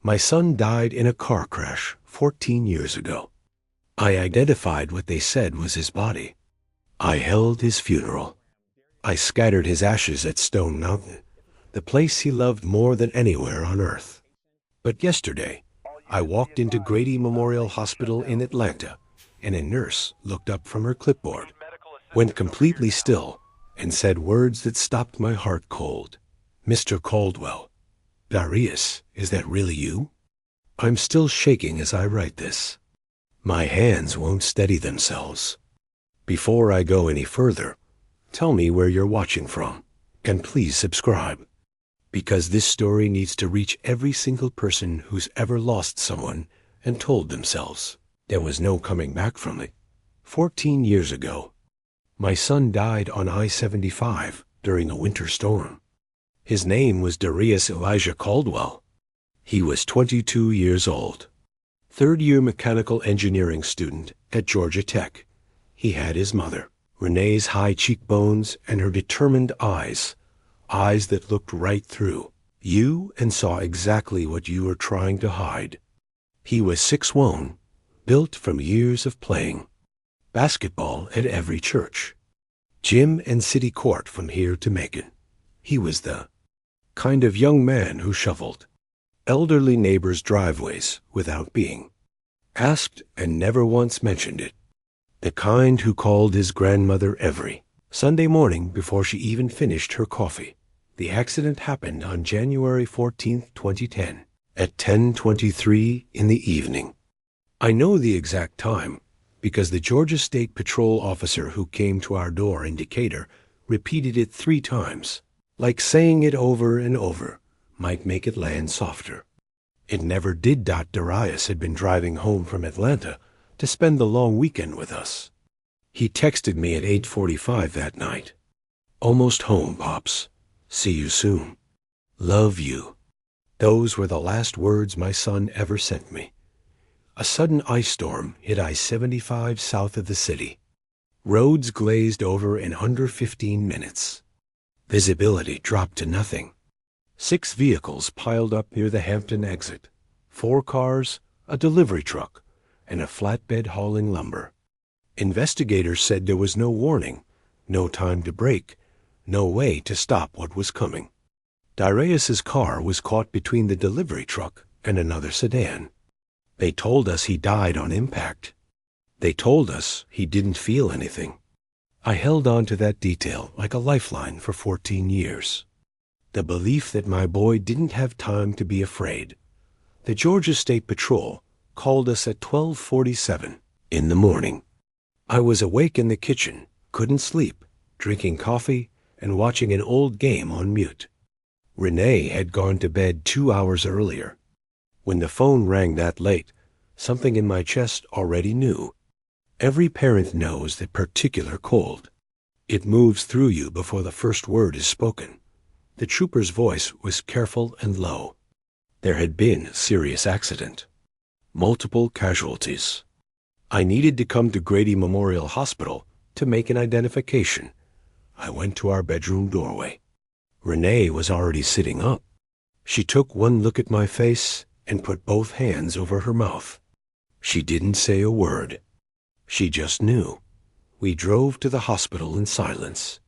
My son died in a car crash 14 years ago. I identified what they said was his body. I held his funeral. I scattered his ashes at Stone Mountain, the place he loved more than anywhere on earth. But yesterday, I walked into Grady Memorial Hospital in Atlanta, and a nurse looked up from her clipboard, went completely still, and said words that stopped my heart cold. "Mr. Caldwell, Darius, is that really you?" I'm still shaking as I write this. My hands won't steady themselves. Before I go any further, tell me where you're watching from, and please subscribe. Because this story needs to reach every single person who's ever lost someone and told themselves there was no coming back from it. 14 years ago, my son died on I-75 during a winter storm. His name was Darius Elijah Caldwell. He was 22 years old, third-year mechanical engineering student at Georgia Tech. He had his mother, Renee's high cheekbones and her determined eyes that looked right through you and saw exactly what you were trying to hide. He was 6'1", built from years of playing basketball at every church, gym and city court from here to Macon. He was the kind of young man who shoveled elderly neighbors' driveways without being asked and never once mentioned it. The kind who called his grandmother every Sunday morning before she even finished her coffee. The accident happened on January 14, 2010, at 10:23 in the evening. I know the exact time because the Georgia State Patrol officer who came to our door in Decatur repeated it 3 times, like saying it over and over might make it land softer. It never did. Darius had been driving home from Atlanta to spend the long weekend with us. He texted me at 8:45 that night. "Almost home, Pops. See you soon. Love you." Those were the last words my son ever sent me. A sudden ice storm hit I-75 south of the city. Roads glazed over in under 15 minutes. Visibility dropped to nothing. 6 vehicles piled up near the Hampton exit. 4 cars, a delivery truck, and a flatbed hauling lumber. Investigators said there was no warning, no time to brake, no way to stop what was coming. Darius's car was caught between the delivery truck and another sedan. They told us he died on impact. They told us he didn't feel anything. I held on to that detail like a lifeline for 14 years. The belief that my boy didn't have time to be afraid. The Georgia State Patrol called us at 12:47 in the morning. I was awake in the kitchen, couldn't sleep, drinking coffee and watching an old game on mute. Renee had gone to bed 2 hours earlier. When the phone rang that late, something in my chest already knew. Every parent knows that particular cold. It moves through you before the first word is spoken. The trooper's voice was careful and low. There had been a serious accident. Multiple casualties. I needed to come to Grady Memorial Hospital to make an identification. I went to our bedroom doorway. Renee was already sitting up. She took one look at my face and put both hands over her mouth. She didn't say a word. She just knew. We drove to the hospital in silence.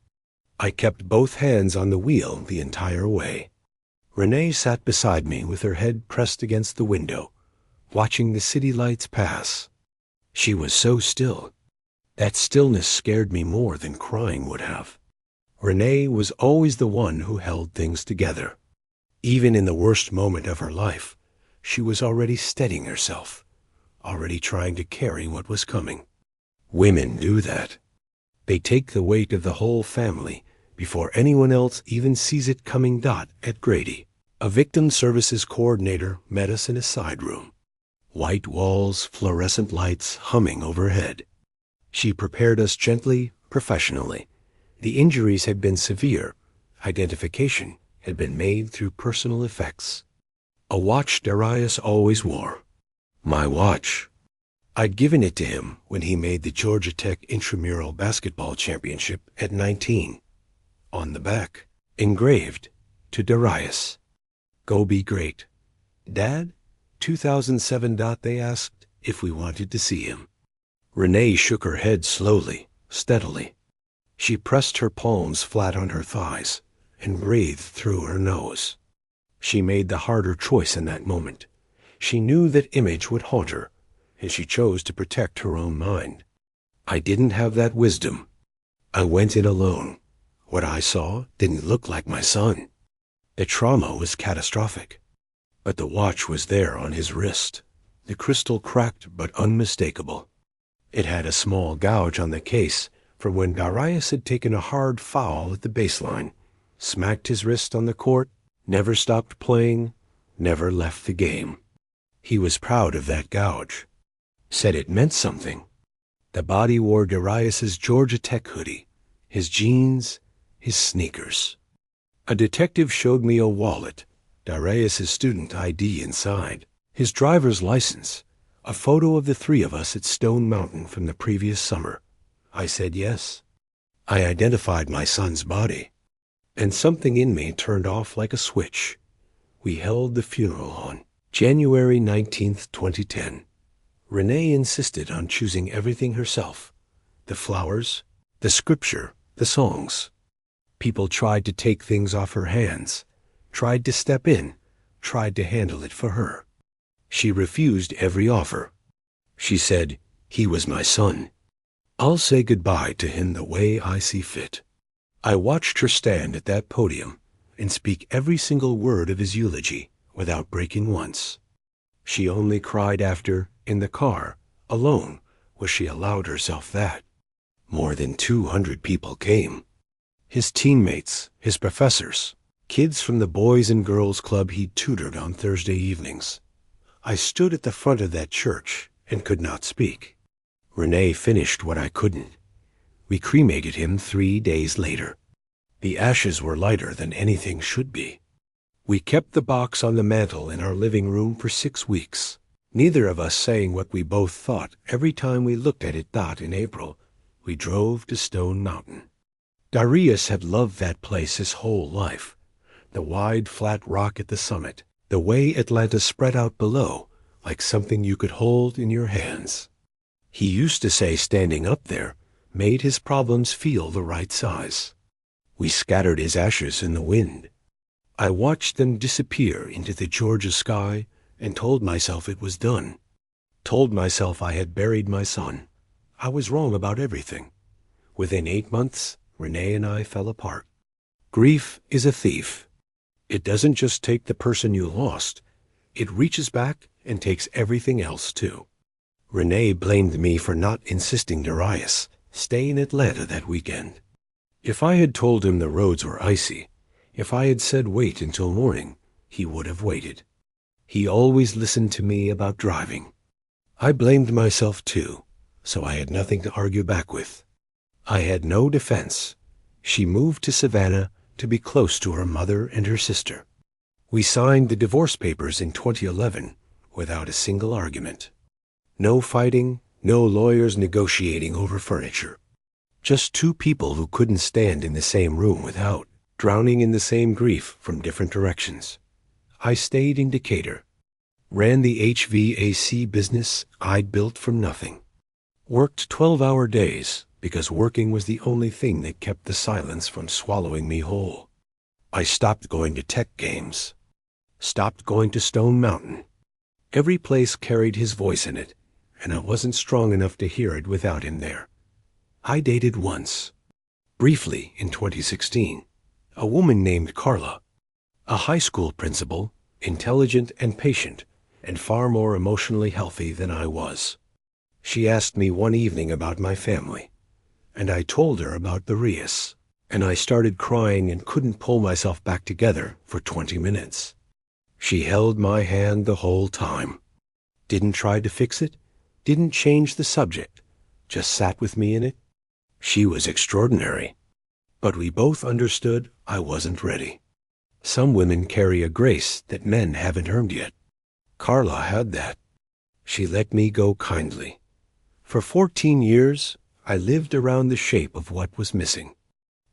I kept both hands on the wheel the entire way. Renee sat beside me with her head pressed against the window, watching the city lights pass. She was so still. That stillness scared me more than crying would have. Renee was always the one who held things together. Even in the worst moment of her life, she was already steadying herself, already trying to carry what was coming. Women do that. They take the weight of the whole family before anyone else even sees it coming. At Grady, a victim services coordinator met us in a side room. White walls, fluorescent lights humming overhead. She prepared us gently, professionally. The injuries had been severe. Identification had been made through personal effects. A watch Darius always wore. My watch. I'd given it to him when he made the Georgia Tech intramural basketball championship at 19. On the back, engraved, to Darius. Go be great. Dad, 2007. They asked if we wanted to see him. Renee shook her head slowly, steadily. She pressed her palms flat on her thighs and breathed through her nose. She made the harder choice in that moment. She knew that image would haunt her, and she chose to protect her own mind. I didn't have that wisdom. I went in alone. What I saw didn't look like my son. The trauma was catastrophic. But the watch was there on his wrist, the crystal cracked but unmistakable. It had a small gouge on the case from when Darius had taken a hard foul at the baseline, smacked his wrist on the court, never stopped playing, never left the game. He was proud of that gouge. Said it meant something. The body wore Darius's Georgia Tech hoodie, his jeans, his sneakers. A detective showed me a wallet, Darius's student ID inside, his driver's license, a photo of the three of us at Stone Mountain from the previous summer. I said yes. I identified my son's body, and something in me turned off like a switch. We held the funeral on January 19th, 2010. Renee insisted on choosing everything herself. The flowers, the scripture, the songs. People tried to take things off her hands, tried to step in, tried to handle it for her. She refused every offer. She said, "He was my son. I'll say goodbye to him the way I see fit." I watched her stand at that podium and speak every single word of his eulogy without breaking once. She only cried after, in the car, alone, where she allowed herself that. More than 200 people came. His teammates, his professors, kids from the Boys and Girls Club he'd tutored on Thursday evenings. I stood at the front of that church and could not speak. Renee finished what I couldn't. We cremated him 3 days later. The ashes were lighter than anything should be. We kept the box on the mantel in our living room for 6 weeks, neither of us saying what we both thought every time we looked at it. In April, we drove to Stone Mountain. Darius had loved that place his whole life. The wide, flat rock at the summit, the way Atlanta spread out below, like something you could hold in your hands. He used to say standing up there made his problems feel the right size. We scattered his ashes in the wind. I watched them disappear into the Georgia sky and told myself it was done. Told myself I had buried my son. I was wrong about everything. Within 8 months, Renee and I fell apart. Grief is a thief. It doesn't just take the person you lost. It reaches back and takes everything else too. Renee blamed me for not insisting Darius stay in Atlanta that weekend. If I had told him the roads were icy, if I had said wait until morning, he would have waited. He always listened to me about driving. I blamed myself too, so I had nothing to argue back with. I had no defense. She moved to Savannah to be close to her mother and her sister. We signed the divorce papers in 2011 without a single argument. No fighting, no lawyers negotiating over furniture. Just two people who couldn't stand in the same room without drowning in the same grief from different directions. I stayed in Decatur, ran the HVAC business I'd built from nothing. Worked 12-hour days because working was the only thing that kept the silence from swallowing me whole. I stopped going to tech games. Stopped going to Stone Mountain. Every place carried his voice in it, and I wasn't strong enough to hear it without him there. I dated once, briefly in 2016, a woman named Carla, a high school principal, intelligent and patient, and far more emotionally healthy than I was. She asked me one evening about my family, and I told her about the Rios, and I started crying and couldn't pull myself back together for 20 minutes. She held my hand the whole time. Didn't try to fix it, didn't change the subject, just sat with me in it. She was extraordinary, but we both understood I wasn't ready. Some women carry a grace that men haven't earned yet. Carla had that. She let me go kindly. For 14 years, I lived around the shape of what was missing.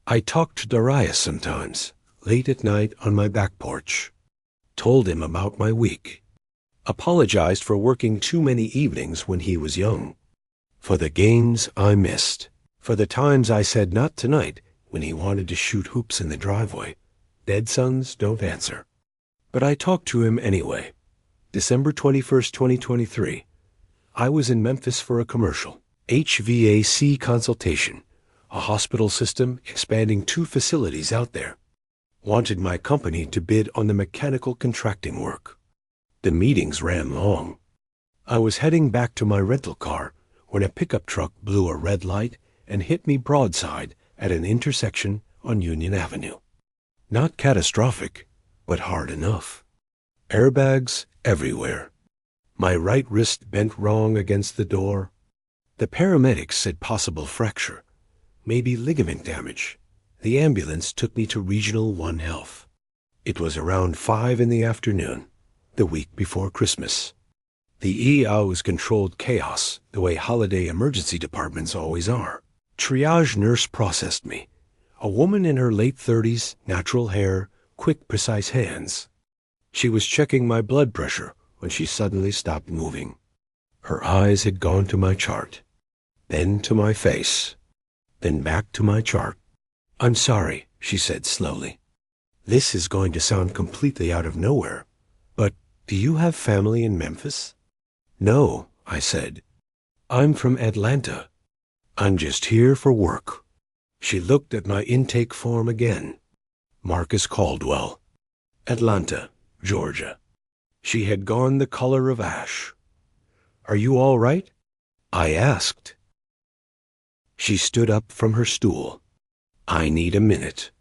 I talked to Darius sometimes, late at night on my back porch. Told him about my week. Apologized for working too many evenings when he was young. For the games I missed. For the times I said not tonight when he wanted to shoot hoops in the driveway. Dead sons don't answer. But I talked to him anyway. December 21st, 2023. I was in Memphis for a commercial. HVAC consultation. A hospital system expanding 2 facilities out there. Wanted my company to bid on the mechanical contracting work. The meetings ran long. I was heading back to my rental car when a pickup truck blew a red light and hit me broadside at an intersection on Union Avenue. Not catastrophic, but hard enough. Airbags everywhere. My right wrist bent wrong against the door. The paramedics said possible fracture, maybe ligament damage. The ambulance took me to Regional 1 Health. It was around 5 in the afternoon, the week before Christmas. The ER was controlled chaos, the way holiday emergency departments always are. Triage nurse processed me. A woman in her late 30s, natural hair, quick, precise hands. She was checking my blood pressure when she suddenly stopped moving. Her eyes had gone to my chart, then to my face, then back to my chart. "I'm sorry," she said slowly. "This is going to sound completely out of nowhere, but do you have family in Memphis?" "No," I said. "I'm from Atlanta. I'm just here for work." She looked at my intake form again. Marcus Caldwell, Atlanta, Georgia. She had gone the color of ash. "Are you all right?" I asked. She stood up from her stool. "I need a minute.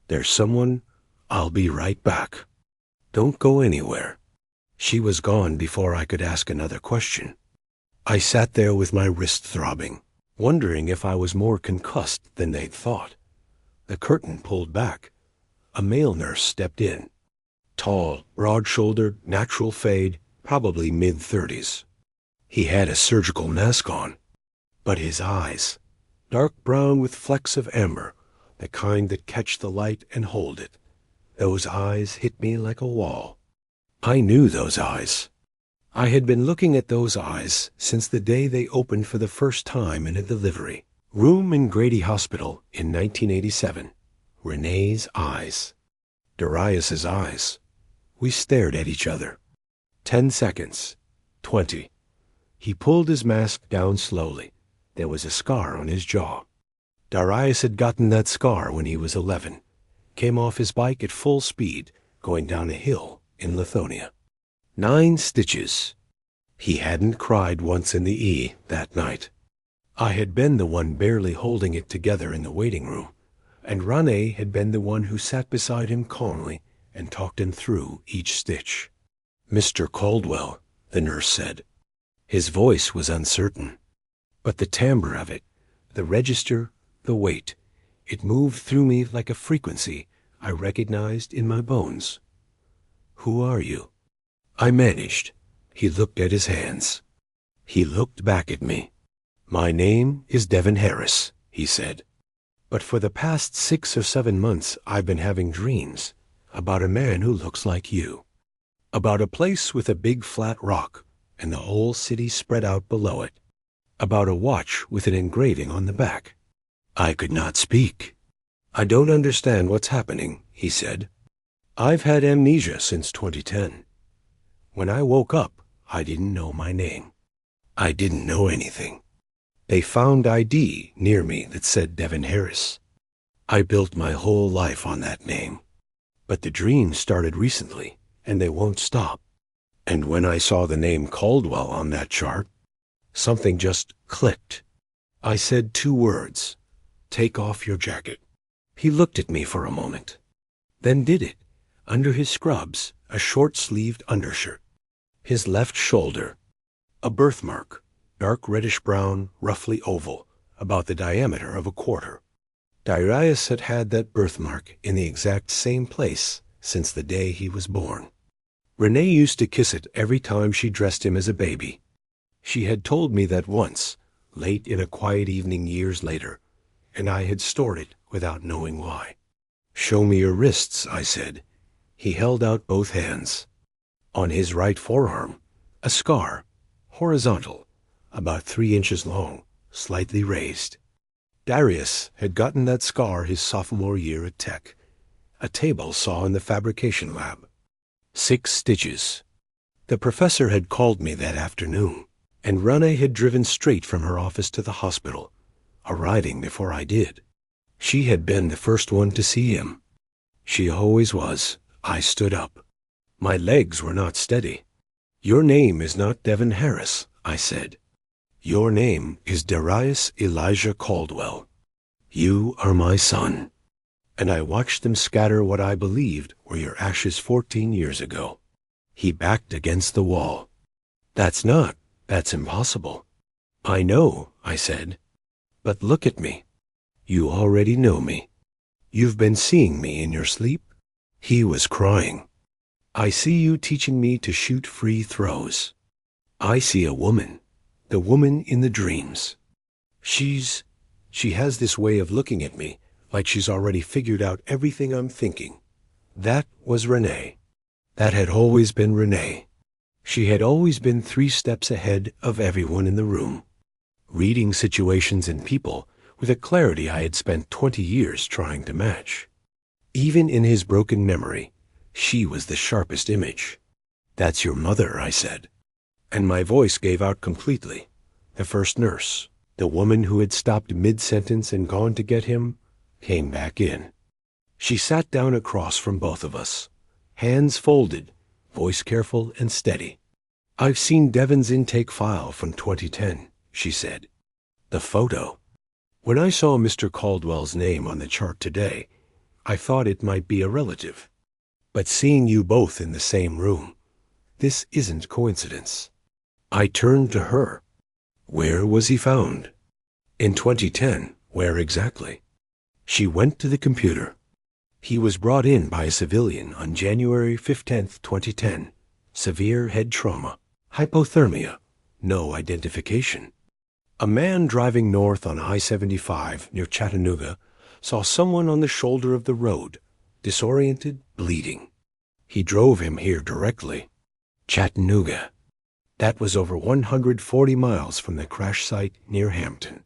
There's someone. I'll be right back. Don't go anywhere." She was gone before I could ask another question. I sat there with my wrist throbbing, wondering if I was more concussed than they'd thought. The curtain pulled back. A male nurse stepped in. Tall, broad-shouldered, natural fade, probably mid-30s. He had a surgical mask on, but his eyes, dark brown with flecks of amber, the kind that catch the light and hold it. Those eyes hit me like a wall. I knew those eyes. I had been looking at those eyes since the day they opened for the first time in a delivery room in Grady Hospital in 1987. Renee's eyes. Darius's eyes. We stared at each other. 10 seconds. 20. He pulled his mask down slowly. There was a scar on his jaw. Darius had gotten that scar when he was 11. Came off his bike at full speed, going down a hill in Lithonia. 9 stitches. He hadn't cried once in the E that night. I had been the one barely holding it together in the waiting room, and Rene had been the one who sat beside him calmly and talked him through each stitch. "Mr. Caldwell," the nurse said. His voice was uncertain, but the timbre of it, the register, the weight, it moved through me like a frequency I recognized in my bones. "Who are you?" I managed. He looked at his hands. He looked back at me. "My name is Devin Harris," he said. "But for the past 6 or 7 months I've been having dreams about a man who looks like you. About a place with a big flat rock and the whole city spread out below it. About a watch with an engraving on the back." I could not speak. "I don't understand what's happening," he said. "I've had amnesia since 2010. When I woke up, I didn't know my name. I didn't know anything. They found ID near me that said Devin Harris. I built my whole life on that name. But the dreams started recently, and they won't stop. And when I saw the name Caldwell on that chart, something just clicked. I said 2 words. Take off your jacket." He looked at me for a moment, then did it, under his scrubs, a short-sleeved undershirt. His left shoulder, a birthmark, dark reddish-brown, roughly oval, about the diameter of a quarter. Darius had had that birthmark in the exact same place since the day he was born. Renee used to kiss it every time she dressed him as a baby. She had told me that once, late in a quiet evening years later, and I had stored it without knowing why. "Show me your wrists," I said. He held out both hands. On his right forearm, A scar, horizontal, about 3 inches long, slightly raised. Darius had gotten that scar his sophomore year at Tech. A table saw in the fabrication lab. 6 stitches. The professor had called me that afternoon, and Rene had driven straight from her office to the hospital, arriving before I did. She had been the first one to see him. She always was. I stood up. My legs were not steady. "Your name is not Devin Harris," I said. "Your name is Darius Elijah Caldwell. You are my son." And I watched them scatter what I believed were your ashes 14 years ago. He backed against the wall. That's impossible." "I know," I said. "But look at me. You already know me. You've been seeing me in your sleep." He was crying. "I see you teaching me to shoot free throws. I see a woman, the woman in the dreams. She has this way of looking at me, like she's already figured out everything I'm thinking." That was Renee. That had always been Renee. She had always been 3 steps ahead of everyone in the room, reading situations and people with a clarity I had spent 20 years trying to match. Even in his broken memory, she was the sharpest image. "That's your mother," I said. And my voice gave out completely. The first nurse, the woman who had stopped mid-sentence and gone to get him, came back in. She sat down across from both of us, hands folded, voice careful and steady. "I've seen Devin's intake file from 2010, she said. "The photo. When I saw Mr. Caldwell's name on the chart today, I thought it might be a relative. But seeing you both in the same room, this isn't coincidence." I turned to her. "Where was he found?" "In 2010. Where exactly?" She went to the computer. "He was brought in by a civilian on January 15th, 2010. Severe head trauma. Hypothermia. No identification. A man driving north on I-75 near Chattanooga saw someone on the shoulder of the road, disoriented, bleeding. He drove him here directly. Chattanooga. That was over 140 miles from the crash site near Hampton.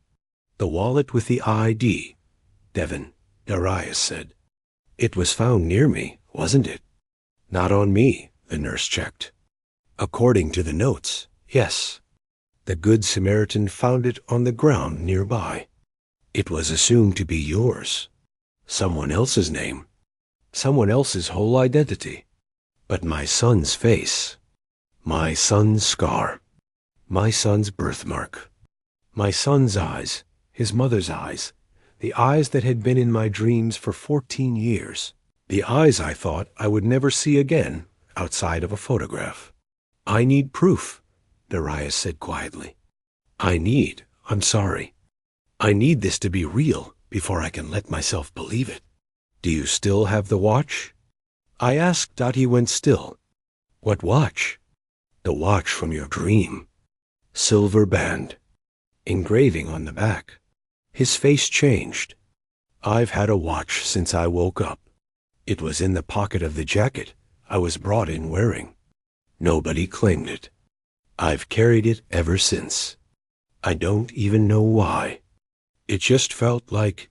The wallet with the ID. Devin," Darius said. "It was found near me, wasn't it?" "Not on me," the nurse checked. "According to the notes, yes. The Good Samaritan found it on the ground nearby. It was assumed to be yours. Someone else's name. Someone else's whole identity. But my son's face. My son's scar. My son's birthmark. My son's eyes. His mother's eyes. The eyes that had been in my dreams for 14 years. The eyes I thought I would never see again outside of a photograph. I need proof," Darius said quietly. I'm sorry. I need this to be real before I can let myself believe it. Do you still have the watch?" I asked. He went still. "What watch?" "The watch from your dream. Silver band. Engraving on the back." His face changed. "I've had a watch since I woke up. It was in the pocket of the jacket I was brought in wearing. Nobody claimed it. I've carried it ever since. I don't even know why. It just felt like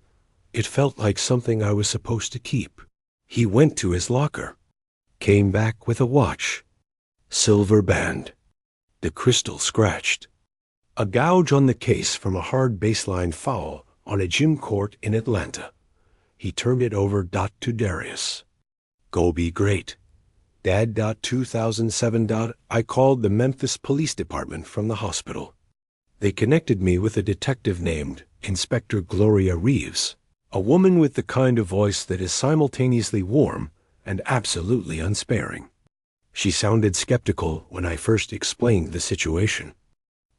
something I was supposed to keep." He went to his locker, came back with a watch. Silver band. The crystal scratched. A gouge on the case from a hard baseline foul on a gym court in Atlanta. He turned it over. To Darius. "Go be great. Dad. 2007. I called the Memphis Police Department from the hospital. They connected me with a detective named Inspector Gloria Reeves, a woman with the kind of voice that is simultaneously warm and absolutely unsparing. She sounded skeptical when I first explained the situation.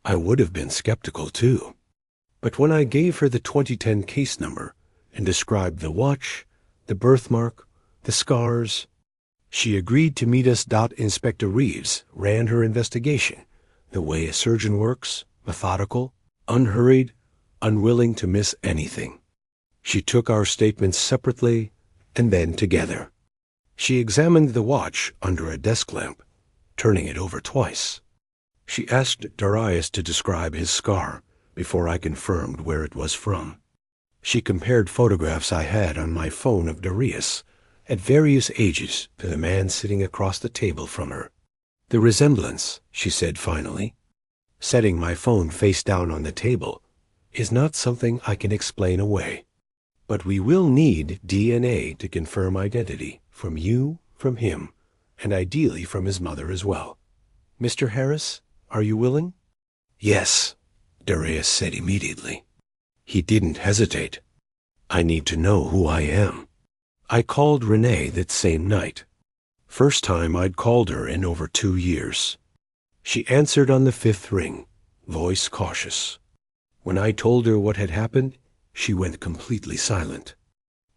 I would have been skeptical too. But when I gave her the 2010 case number and described the watch, the birthmark, the scars, she agreed to meet us. Inspector Reeves ran her investigation the way a surgeon works, methodical, unhurried, unwilling to miss anything. She took our statements separately and then together. She examined the watch under a desk lamp, turning it over twice. She asked Darius to describe his scar before I confirmed where it was from. She compared photographs I had on my phone of Darius at various ages to the man sitting across the table from her. The resemblance, she said finally, setting my phone face down on the table, is not something I can explain away. But we will need DNA to confirm identity from you, from him, and ideally from his mother as well. Mr. Harris, are you willing? Yes, Darius said immediately. He didn't hesitate. I need to know who I am. I called Renee that same night. First time I'd called her in over 2 years. She answered on the 5th ring, voice cautious. When I told her what had happened, she went completely silent.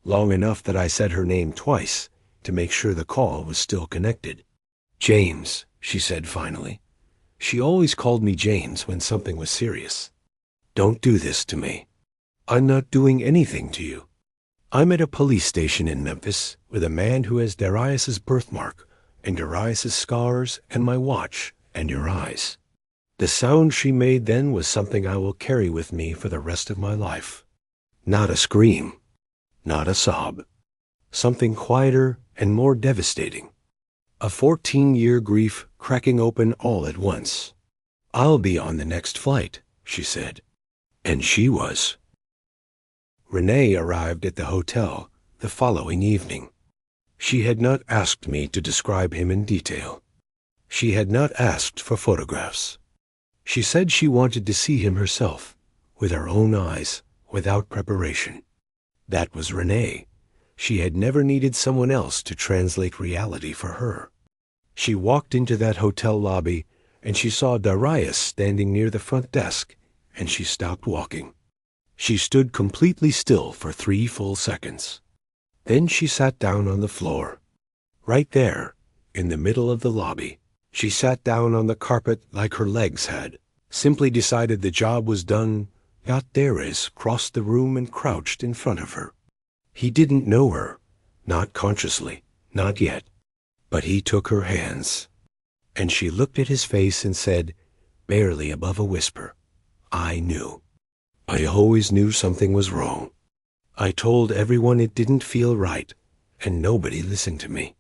Long enough that I said her name twice to make sure the call was still connected. James, she said finally. She always called me James when something was serious. Don't do this to me. I'm not doing anything to you. I'm at a police station in Memphis with a man who has Darius's birthmark and Darius's scars and my watch and your eyes. The sound she made then was something I will carry with me for the rest of my life. Not a scream, not a sob. Something quieter and more devastating. A 14-year grief cracking open all at once. I'll be on the next flight, she said. And she was. Renee arrived at the hotel the following evening. She had not asked me to describe him in detail. She had not asked for photographs. She said she wanted to see him herself, with her own eyes, without preparation. That was Renee. She had never needed someone else to translate reality for her. She walked into that hotel lobby, and she saw Darius standing near the front desk, and she stopped walking. She stood completely still for 3 full seconds. Then she sat down on the floor. Right there, in the middle of the lobby. She sat down on the carpet like her legs had, simply decided the job was done, got Darius, crossed the room and crouched in front of her. He didn't know her, not consciously, not yet, but he took her hands. And she looked at his face and said, barely above a whisper, I knew. I always knew something was wrong. I told everyone it didn't feel right, and nobody listened to me.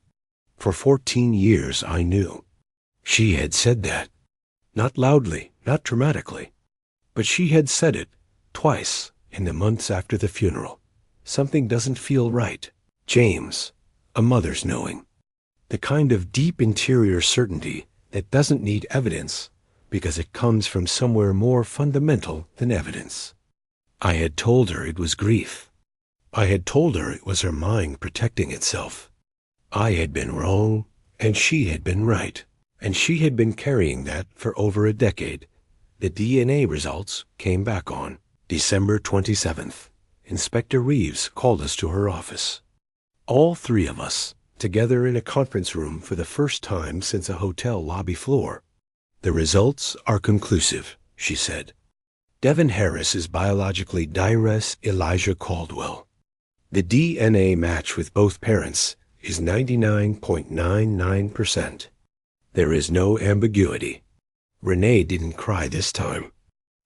For 14 years I knew. She had said that. Not loudly, not dramatically, but she had said it twice in the months after the funeral. Something doesn't feel right. James, a mother's knowing. The kind of deep interior certainty that doesn't need evidence because it comes from somewhere more fundamental than evidence. I had told her it was grief. I had told her it was her mind protecting itself. I had been wrong, and she had been right, and she had been carrying that for over a decade. The DNA results came back on December 27th. Inspector Reeves called us to her office. All 3 of us, together in a conference room for the first time since a hotel lobby floor. The results are conclusive, she said. Devin Harris is biologically Darius Elijah Caldwell. The DNA match with both parents is 99.99%. There is no ambiguity. Renee didn't cry this time.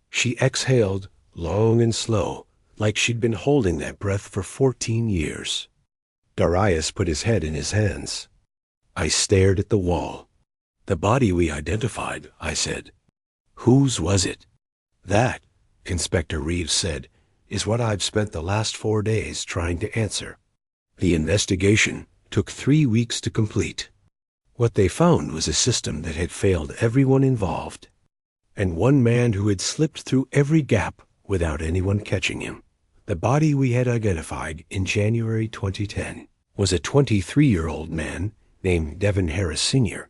She exhaled long and slow, like she'd been holding that breath for 14 years. Darius put his head in his hands. I stared at the wall. The body we identified, I said. Whose was it? That, Inspector Reeves said, is what I've spent the last 4 days trying to answer. The investigation took 3 weeks to complete. What they found was a system that had failed everyone involved, and one man who had slipped through every gap without anyone catching him. The body we had identified in January 2010 was a 23-year-old man named Devin Harris Sr.,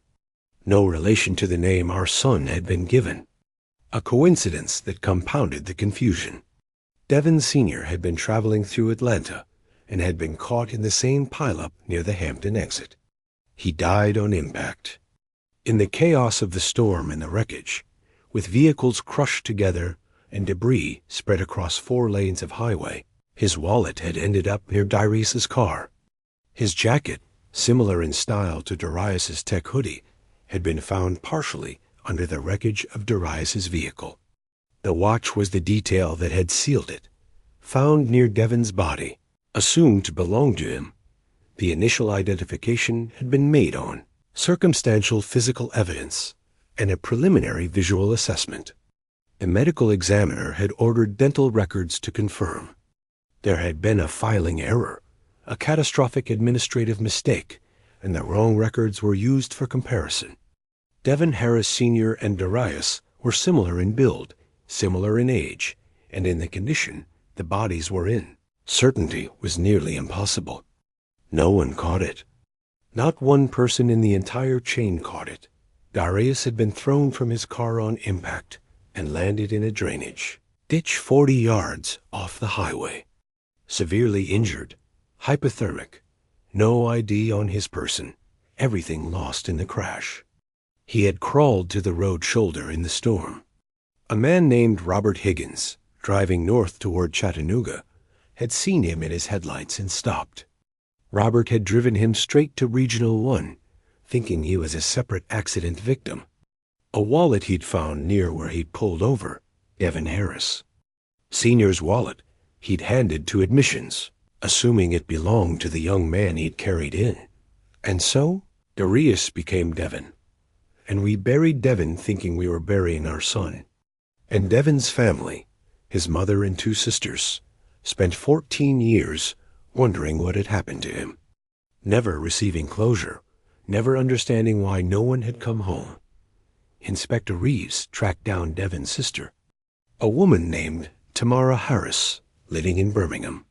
no relation to the name our son had been given. A coincidence that compounded the confusion. Devin Sr. had been traveling through Atlanta and had been caught in the same pileup near the Hampton exit. He died on impact. In the chaos of the storm and the wreckage, with vehicles crushed together and debris spread across 4 lanes of highway, his wallet had ended up near Darius's car. His jacket, similar in style to Darius's tech hoodie, had been found partially under the wreckage of Darius's vehicle. The watch was the detail that had sealed it, found near Devon's body, assumed to belong to him. The initial identification had been made on circumstantial physical evidence and a preliminary visual assessment. A medical examiner had ordered dental records to confirm. There had been a filing error, a catastrophic administrative mistake, and the wrong records were used for comparison. Devon Harris Sr. and Darius were similar in build, similar in age, and in the condition the bodies were in. Certainty was nearly impossible. No one caught it. Not one person in the entire chain caught it. Darius had been thrown from his car on impact and landed in a drainage ditch 40 yards off the highway. Severely injured, hypothermic, no ID on his person, everything lost in the crash. He had crawled to the road shoulder in the storm. A man named Robert Higgins, driving north toward Chattanooga, had seen him in his headlights and stopped. Robert had driven him straight to Regional 1, thinking he was a separate accident victim. A wallet he'd found near where he'd pulled over, Devon Harris. Senior's wallet he'd handed to admissions, assuming it belonged to the young man he'd carried in. And so, Darius became Devon. And we buried Devon thinking we were burying our son. And Devon's family, his mother and 2 sisters, spent 14 years wondering what had happened to him, never receiving closure, never understanding why no one had come home. Inspector Reeves tracked down Devon's sister, a woman named Tamara Harris, living in Birmingham.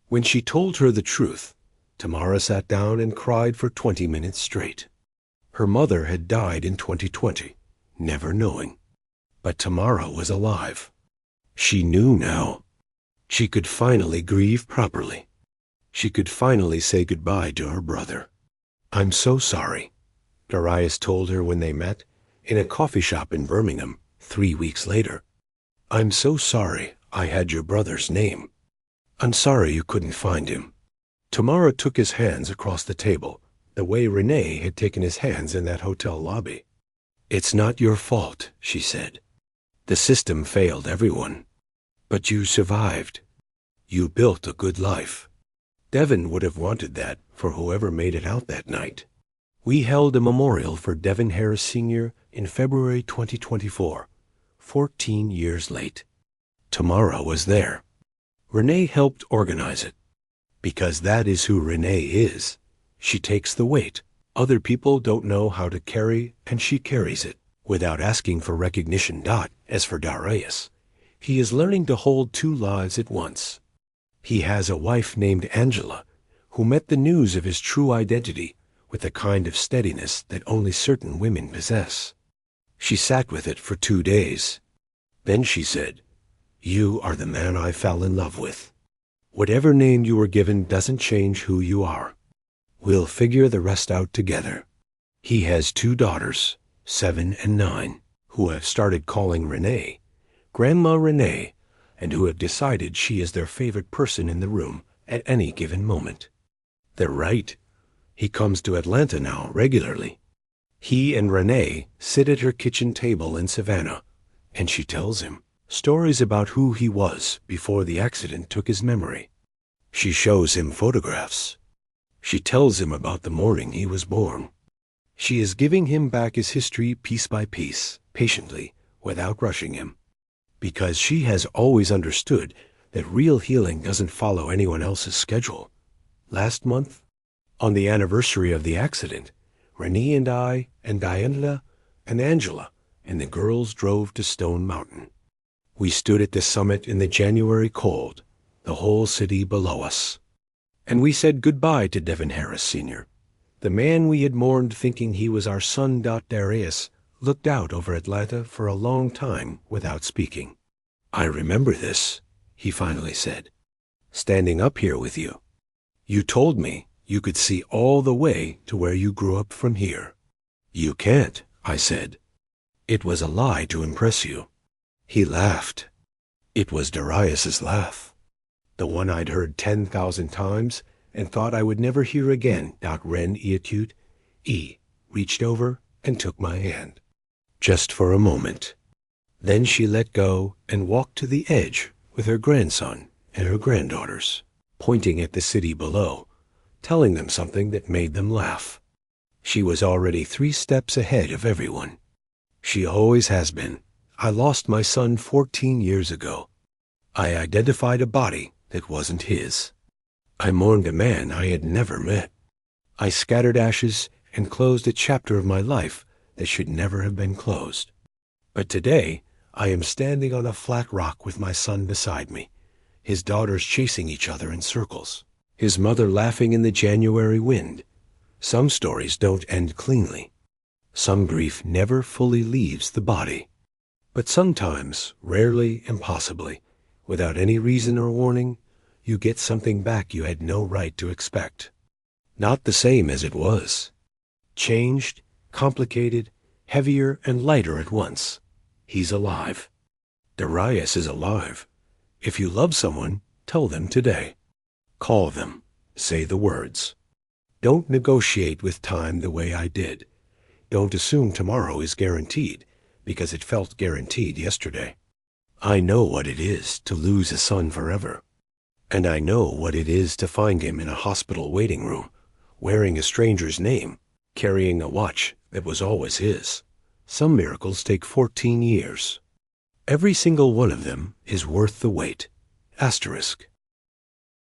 When she told her the truth, Tamara sat down and cried for 20 minutes straight. Her mother had died in 2020, never knowing. But Tamara was alive. She knew now. She could finally grieve properly. She could finally say goodbye to her brother. "I'm so sorry," Darius told her when they met in a coffee shop in Birmingham 3 weeks later. "I'm so sorry I had your brother's name. I'm sorry you couldn't find him." Tamara took his hands across the table, the way Renee had taken his hands in that hotel lobby. "It's not your fault," she said. "The system failed everyone. But you survived. You built a good life. Devon would have wanted that for whoever made it out that night." We held a memorial for Devon Harris Sr. in February 2024, 14 years late. Tamara was there. Renee helped organize it. Because that is who Renee is. She takes the weight. Other people don't know how to carry, and she carries it, without asking for recognition. As for Darius, he is learning to hold 2 lives at once. He has a wife named Angela, who met the news of his true identity with a kind of steadiness that only certain women possess. She sat with it for 2 days. Then she said, "You are the man I fell in love with. Whatever name you were given doesn't change who you are. We'll figure the rest out together." He has 2 daughters, 7 and 9, who have started calling Renee Grandma Renee, and who have decided she is their favorite person in the room at any given moment. They're right. He comes to Atlanta now regularly. He and Renee sit at her kitchen table in Savannah, and she tells him stories about who he was before the accident took his memory. She shows him photographs. She tells him about the morning he was born. She is giving him back his history piece by piece, patiently, without rushing him. Because she has always understood that real healing doesn't follow anyone else's schedule. Last month, on the anniversary of the accident, Renee and I and Diana and Angela and the girls drove to Stone Mountain. We stood at the summit in the January cold, the whole city below us. And we said goodbye to Devon Harris Sr., the man we had mourned thinking he was our son. Darius looked out over Atlanta for a long time without speaking. "I remember this," he finally said, "standing up here with you. You told me you could see all the way to where you grew up from here." "You can't," I said. "It was a lie to impress you." He laughed. It was Darius's laugh, the one I'd heard 10,000 times and thought I would never hear again. Ren Eatute E reached over and took my hand. just for a moment. Then she let go and walked to the edge with her grandson and her granddaughters, pointing at the city below, telling them something that made them laugh. She was already 3 steps ahead of everyone. She always has been. I lost my son 14 years ago. I identified a body that wasn't his. I mourned a man I had never met. I scattered ashes and closed a chapter of my life that should never have been closed. But today, I am standing on a flat rock with my son beside me, his daughters chasing each other in circles, his mother laughing in the January wind. Some stories don't end cleanly. Some grief never fully leaves the body. But sometimes, rarely, impossibly, without any reason or warning, you get something back you had no right to expect. Not the same as it was. Changed, complicated, heavier and lighter at once. He's alive. Darius is alive. If you love someone, tell them today. Call them. Say the words. Don't negotiate with time the way I did. Don't assume tomorrow is guaranteed, because it felt guaranteed yesterday. I know what it is to lose a son forever. And I know what it is to find him in a hospital waiting room, wearing a stranger's name, carrying a watch that was always his. Some miracles take 14 years. Every single one of them is worth the wait. Asterisk.